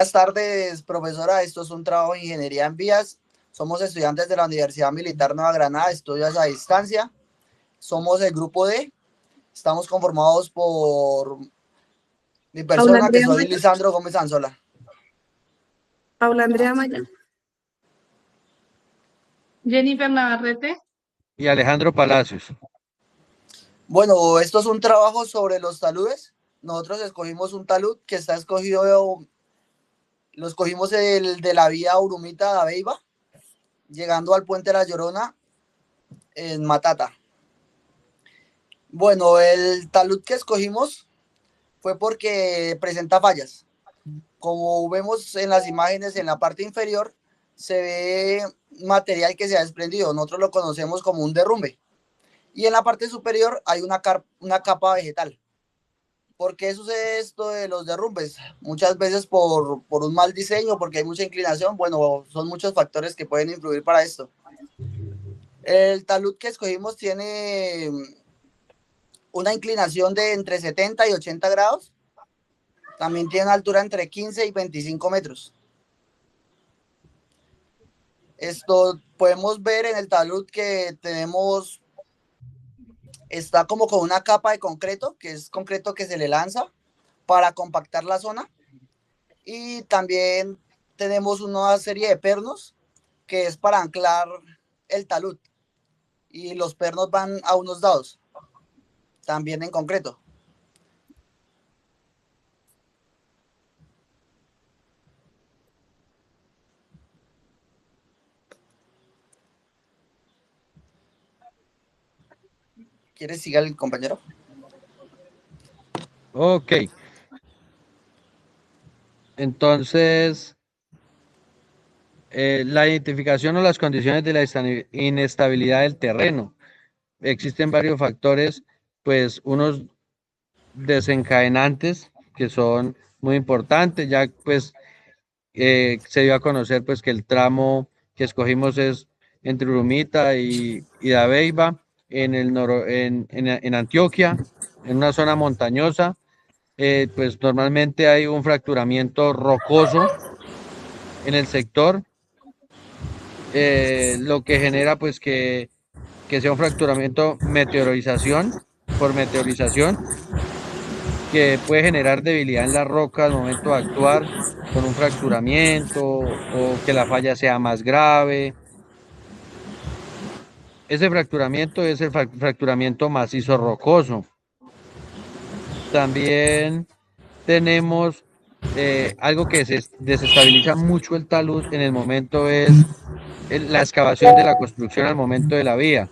Buenas tardes, profesora. Esto es un trabajo de ingeniería en vías. Somos estudiantes de la Universidad Militar Nueva Granada, estudios a distancia. Somos el grupo D. Estamos conformados por mi Paula persona, que Andrea soy Maya. Lisandro Gómez Anzola. Paula Andrea Maya. Jennifer Navarrete. Y Alejandro Palacios. Bueno, esto es un trabajo sobre los taludes. Nosotros escogimos un talud que está escogido, lo escogimos de la vía Urumita a Beiba, llegando al puente La Llorona en Matata. Bueno, el talud que escogimos fue porque presenta fallas. Como vemos en las imágenes, en la parte inferior se ve material que se ha desprendido. Nosotros lo conocemos como un derrumbe. Y en la parte superior hay una capa vegetal. ¿Por qué sucede esto de los derrumbes? Muchas veces por un mal diseño, porque hay mucha inclinación. Bueno, son muchos factores que pueden influir para esto. El talud que escogimos tiene una inclinación de entre 70 y 80 grados. También tiene una altura entre 15 y 25 metros. Esto podemos ver en el talud que tenemos, está como con una capa de concreto, que es concreto que se le lanza para compactar la zona. Y también tenemos una serie de pernos que es para anclar el talud. Y los pernos van a unos dados, también en concreto. ¿Quieres seguir el compañero? Ok. Entonces, la identificación o las condiciones de la inestabilidad del terreno. Existen varios factores, pues unos desencadenantes que son muy importantes, ya pues se dio a conocer pues que el tramo que escogimos es entre Urumita y Dabeiba, en Antioquia, en una zona montañosa. Pues normalmente hay un fracturamiento rocoso en el sector, lo que genera pues que sea un fracturamiento por meteorización, que puede generar debilidad en la roca al momento de actuar con un fracturamiento o que la falla sea más grave. Ese fracturamiento es el fracturamiento macizo rocoso. También tenemos algo que desestabiliza mucho el talud en el momento es la excavación de la construcción al momento de la vía,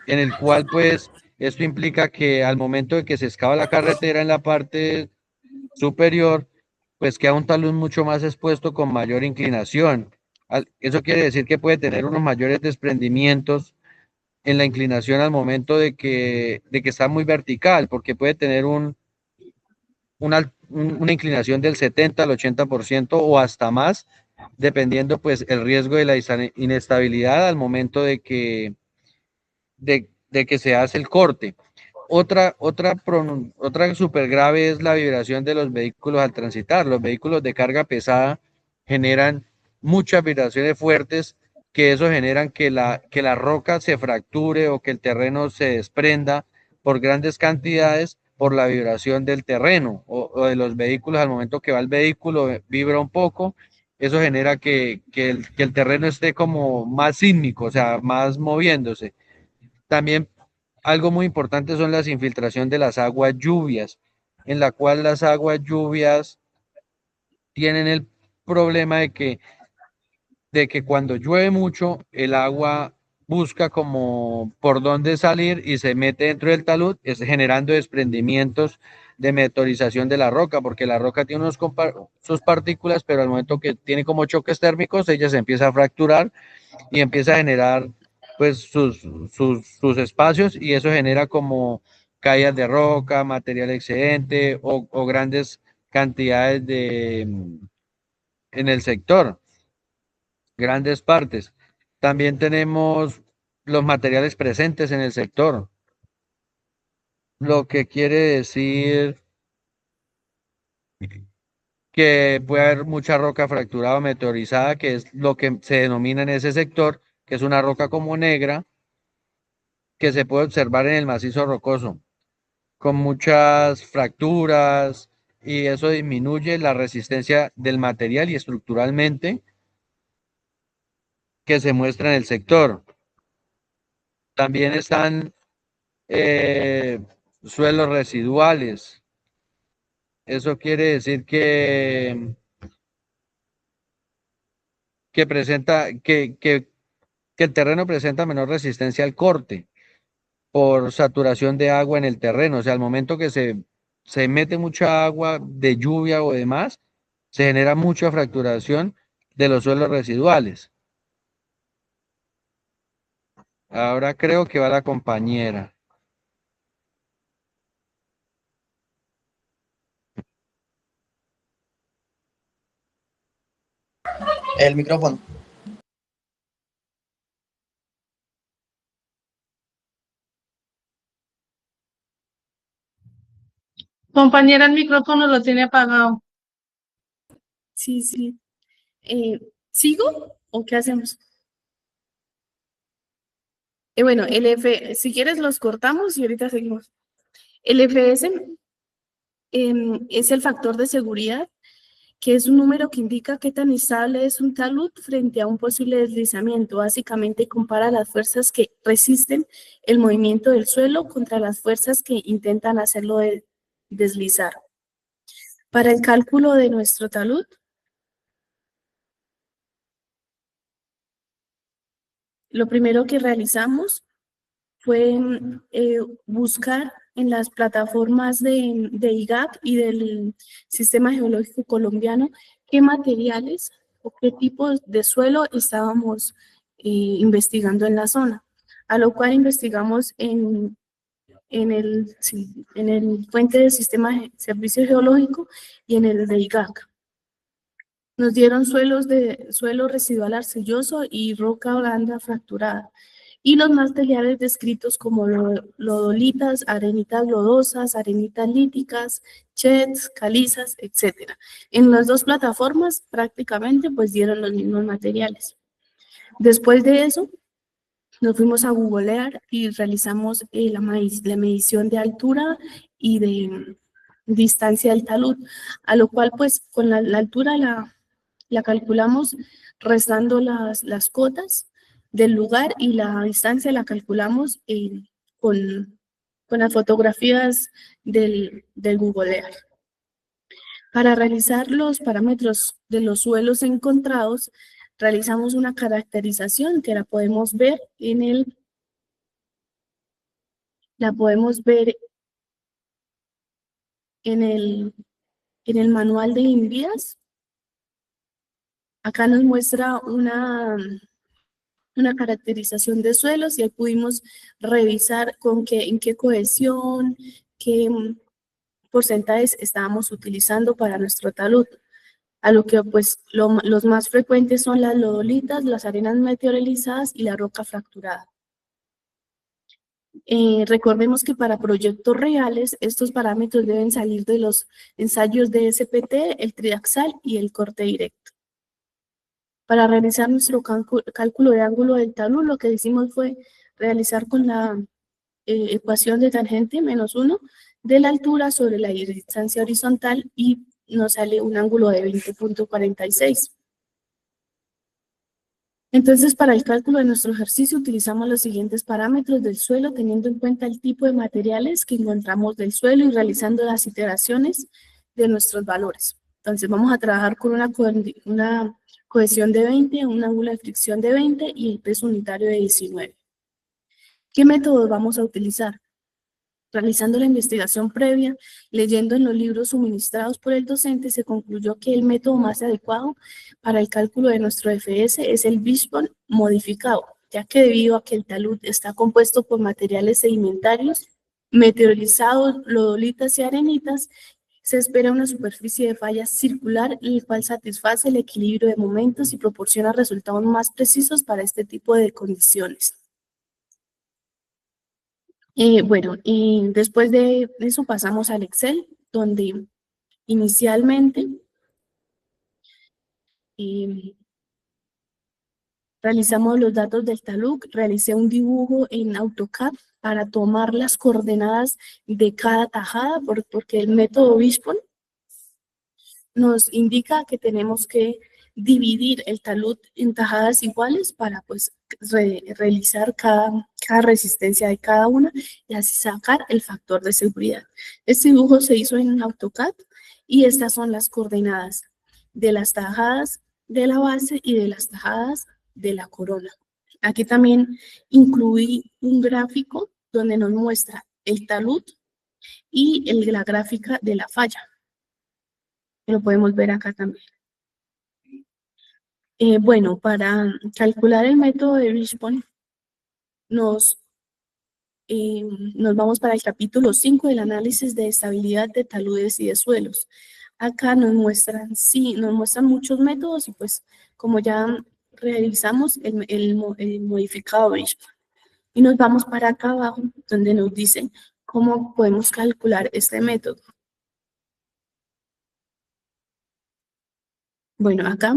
en el cual pues esto implica que al momento de que se excava la carretera en la parte superior, pues queda un talud mucho más expuesto con mayor inclinación. Eso quiere decir que puede tener unos mayores desprendimientos en la inclinación al momento de que está muy vertical, porque puede tener una inclinación del 70 al 80% o hasta más, dependiendo pues el riesgo de la inestabilidad al momento de que se hace el corte. Otra súper grave es la vibración de los vehículos al transitar. Los vehículos de carga pesada generan muchas vibraciones fuertes, que eso generan que la roca se fracture o que el terreno se desprenda por grandes cantidades por la vibración del terreno o de los vehículos. Al momento que va el vehículo vibra un poco, eso genera que el terreno esté como más sísmico, o sea, más moviéndose. También algo muy importante son las infiltración de las aguas lluvias, en la cual las aguas lluvias tienen el problema de que cuando llueve mucho, el agua busca como por dónde salir y se mete dentro del talud, generando desprendimientos de meteorización de la roca, porque la roca tiene sus partículas, pero al momento que tiene como choques térmicos, ella se empieza a fracturar y empieza a generar pues sus espacios, y eso genera como caídas de roca, material excedente o grandes cantidades en el sector, grandes partes. También tenemos los materiales presentes en el sector, lo que quiere decir que puede haber mucha roca fracturada o meteorizada, que es lo que se denomina en ese sector, que es una roca como negra, que se puede observar en el macizo rocoso, con muchas fracturas, y eso disminuye la resistencia del material y estructuralmente que se muestra en el sector. También están suelos residuales. Eso quiere decir que presenta, que el terreno presenta menor resistencia al corte por saturación de agua en el terreno. O sea, al momento que se mete mucha agua de lluvia o demás, se genera mucha fracturación de los suelos residuales. Ahora creo que va la compañera. El micrófono. Compañera, el micrófono lo tiene apagado. Sí, sí. ¿Sigo o qué hacemos? Bueno, si quieres los cortamos y ahorita seguimos. El FS es el factor de seguridad, que es un número que indica qué tan estable es un talud frente a un posible deslizamiento. Básicamente compara las fuerzas que resisten el movimiento del suelo contra las fuerzas que intentan hacerlo deslizar. Para el cálculo de nuestro talud, lo primero que realizamos fue buscar en las plataformas de IGAC y del Sistema Geológico Colombiano qué materiales o qué tipos de suelo estábamos investigando en la zona, a lo cual investigamos en el fuente del Sistema de Servicio Geológico y en el de IGAC. Nos dieron suelo residual arcilloso y roca blanda fracturada. Y los materiales descritos como lodolitas, arenitas lodosas, arenitas líticas, chets, calizas, etc. En las dos plataformas prácticamente pues dieron los mismos materiales. Después de eso, nos fuimos a googlear y realizamos la medición de altura y de distancia del talud, a lo cual pues con la altura la calculamos restando las cotas del lugar y la distancia la calculamos con las fotografías del Google Earth. Para realizar los parámetros de los suelos encontrados, realizamos una caracterización que la podemos ver en el manual de INVIAS. Acá nos muestra una caracterización de suelos y ahí pudimos revisar en qué cohesión, qué porcentajes estábamos utilizando para nuestro talud. A lo que pues los más frecuentes son las lodolitas, las arenas meteorolizadas y la roca fracturada. Recordemos que para proyectos reales estos parámetros deben salir de los ensayos de SPT, el triaxal y el corte directo. Para realizar nuestro cálculo de ángulo del talud, lo que hicimos fue realizar con la ecuación de tangente menos 1 de la altura sobre la distancia horizontal y nos sale un ángulo de 20.46. Entonces, para el cálculo de nuestro ejercicio utilizamos los siguientes parámetros del suelo, teniendo en cuenta el tipo de materiales que encontramos del suelo y realizando las iteraciones de nuestros valores. Entonces, vamos a trabajar con una cohesión de 20, un ángulo de fricción de 20 y el peso unitario de 19. ¿Qué métodos vamos a utilizar? Realizando la investigación previa, leyendo en los libros suministrados por el docente, se concluyó que el método más adecuado para el cálculo de nuestro FS es el Wishbone modificado, ya que debido a que el talud está compuesto por materiales sedimentarios, meteorizados, lodolitas y arenitas, se espera una superficie de falla circular, el cual satisface el equilibrio de momentos y proporciona resultados más precisos para este tipo de condiciones. Bueno, y después de eso pasamos al Excel, donde inicialmente realizamos los datos del talud, realicé un dibujo en AutoCAD para tomar las coordenadas de cada tajada, porque el método Wishbone nos indica que tenemos que dividir el talud en tajadas iguales para pues realizar cada resistencia de cada una y así sacar el factor de seguridad. Este dibujo se hizo en AutoCAD y estas son las coordenadas de las tajadas de la base y de las tajadas de la corona. Aquí también incluí un gráfico donde nos muestra el talud y la gráfica de la falla. Lo podemos ver acá también. Bueno, para calcular el método de Wishbone, nos vamos para el capítulo 5 del análisis de estabilidad de taludes y de suelos. Acá nos muestran muchos métodos y pues como ya realizamos el modificado Wishbone. Y nos vamos para acá abajo donde nos dicen cómo podemos calcular este método. Bueno, acá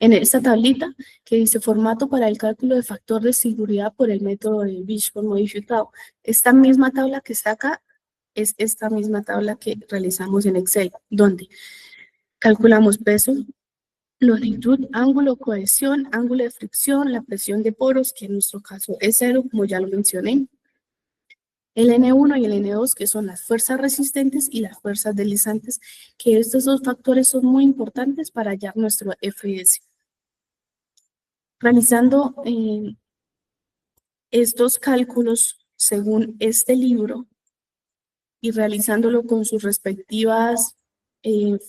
en esta tablita que dice formato para el cálculo de factor de seguridad por el método de Wishbone modificado. Esta misma tabla que está acá es esta misma tabla que realizamos en Excel, donde calculamos peso, longitud, ángulo, cohesión, ángulo de fricción, la presión de poros, que en nuestro caso es 0, como ya lo mencioné. El N1 y el N2, que son las fuerzas resistentes y las fuerzas deslizantes, que estos dos factores son muy importantes para hallar nuestro FS. Realizando estos cálculos según este libro y realizándolo con sus respectivas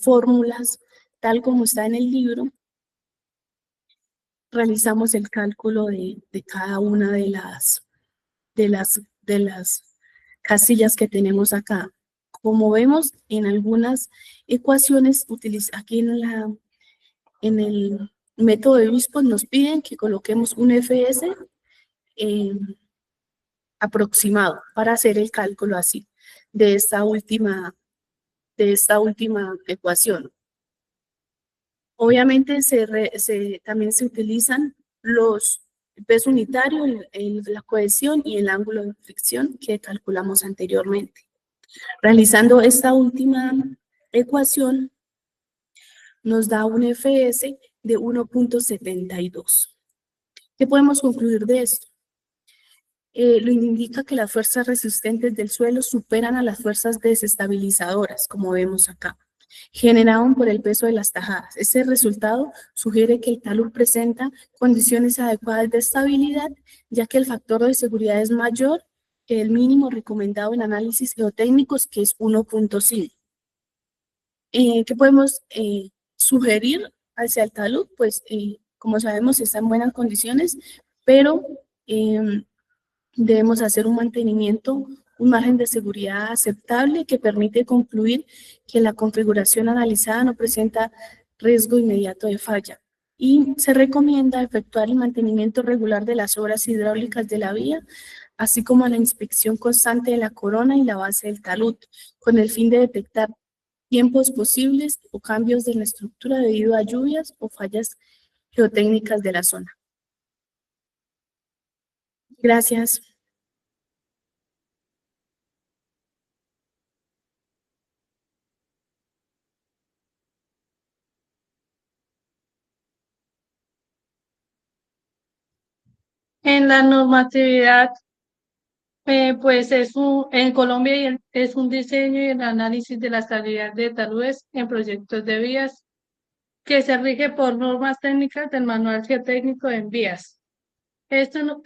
fórmulas, tal como está en el libro, realizamos el cálculo de cada una de las casillas que tenemos acá. Como vemos en algunas ecuaciones, aquí en el método de Wishbone nos piden que coloquemos un FS aproximado para hacer el cálculo así de esta última ecuación. Obviamente también se utilizan el peso unitario, la cohesión y el ángulo de fricción que calculamos anteriormente. Realizando esta última ecuación, nos da un FS de 1.72. ¿Qué podemos concluir de esto? Lo indica que las fuerzas resistentes del suelo superan a las fuerzas desestabilizadoras, como vemos acá, generado por el peso de las tajadas. Este resultado sugiere que el talud presenta condiciones adecuadas de estabilidad, ya que el factor de seguridad es mayor que el mínimo recomendado en análisis geotécnicos, que es 1.5. ¿Qué podemos sugerir hacia el talud? Pues, como sabemos, está en buenas condiciones, pero debemos hacer un mantenimiento, un margen de seguridad aceptable que permite concluir que la configuración analizada no presenta riesgo inmediato de falla. Y se recomienda efectuar el mantenimiento regular de las obras hidráulicas de la vía, así como la inspección constante de la corona y la base del talud, con el fin de detectar tiempos posibles o cambios de la estructura debido a lluvias o fallas geotécnicas de la zona. Gracias. En la normatividad, pues en Colombia es un diseño y el análisis de la estabilidad de taludes en proyectos de vías que se rige por normas técnicas del Manual Geotécnico en Vías. Esto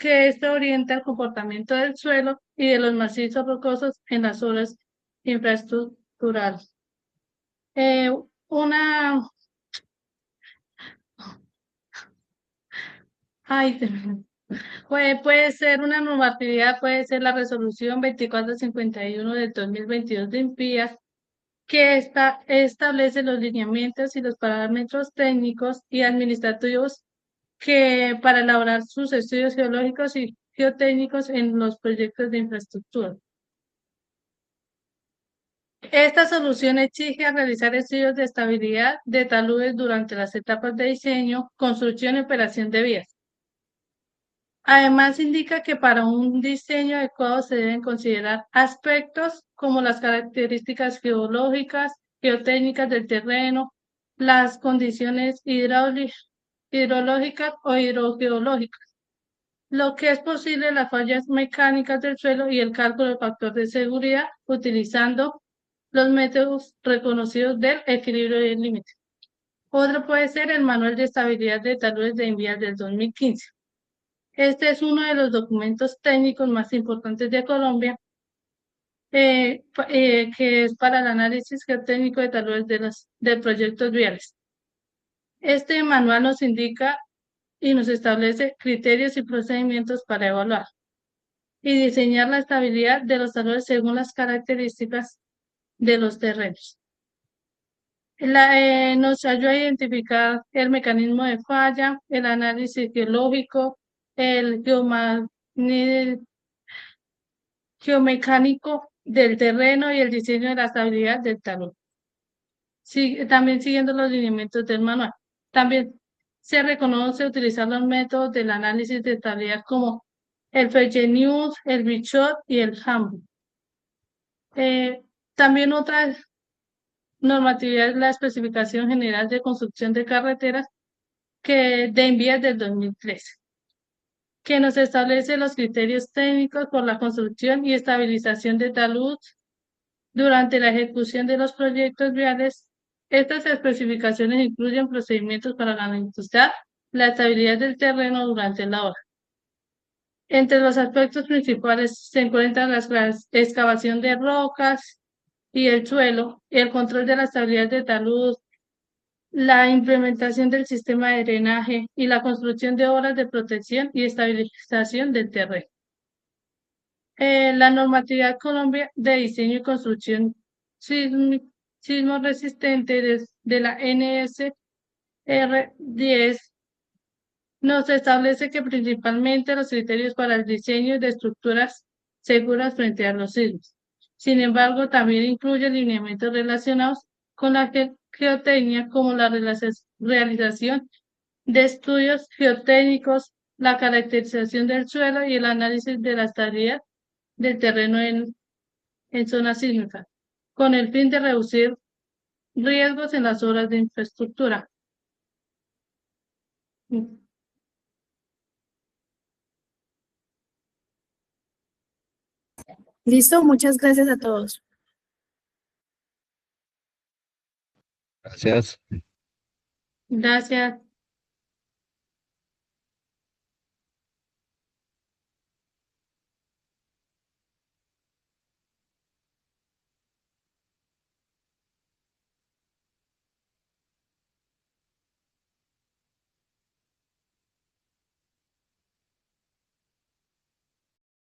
orienta el comportamiento del suelo y de los macizos rocosos en las obras infraestructurales. Puede ser una normatividad, puede ser la resolución 2451 del 2022 de INVIAS, que establece los lineamientos y los parámetros técnicos y administrativos para elaborar sus estudios geológicos y geotécnicos en los proyectos de infraestructura. Esta solución exige realizar estudios de estabilidad de taludes durante las etapas de diseño, construcción y operación de vías. Además, indica que para un diseño adecuado se deben considerar aspectos como las características geológicas, geotécnicas del terreno, las condiciones hidrológicas o hidrogeológicas, lo que es posible las fallas mecánicas del suelo y el cálculo del factor de seguridad utilizando los métodos reconocidos del equilibrio y el límite. Otro puede ser el Manual de Estabilidad de Taludes de Envías del 2015. Este es uno de los documentos técnicos más importantes de Colombia, que es para el análisis geotécnico de taludes de proyectos viales. Este manual nos indica y nos establece criterios y procedimientos para evaluar y diseñar la estabilidad de los taludes según las características de los terrenos. Nos ayuda a identificar el mecanismo de falla, el análisis geológico, el geomecánico del terreno y el diseño de la estabilidad del talud. También siguiendo los lineamientos del manual. También se reconoce utilizar los métodos del análisis de estabilidad como el Fellenius, el Bichot y el Hamburg. También otra normatividad es la Especificación General de Construcción de Carreteras de envías del 2013, que nos establece los criterios técnicos por la construcción y estabilización de talud durante la ejecución de los proyectos viales. Estas especificaciones incluyen procedimientos para garantizar la estabilidad del terreno durante la obra. Entre los aspectos principales se encuentran la excavación de rocas y el suelo, el control de la estabilidad de talud, la implementación del sistema de drenaje y la construcción de obras de protección y estabilización del terreno. La normatividad Colombia de diseño y construcción sismo resistente de la NSR10 nos establece que principalmente los criterios para el diseño de estructuras seguras frente a los sismos. Sin embargo, también incluye lineamientos relacionados con la geotecnia, como la realización de estudios geotécnicos, la caracterización del suelo y el análisis de la estabilidad del terreno en zonas sísmicas, con el fin de reducir riesgos en las obras de infraestructura. Listo, muchas gracias a todos. Gracias. Gracias.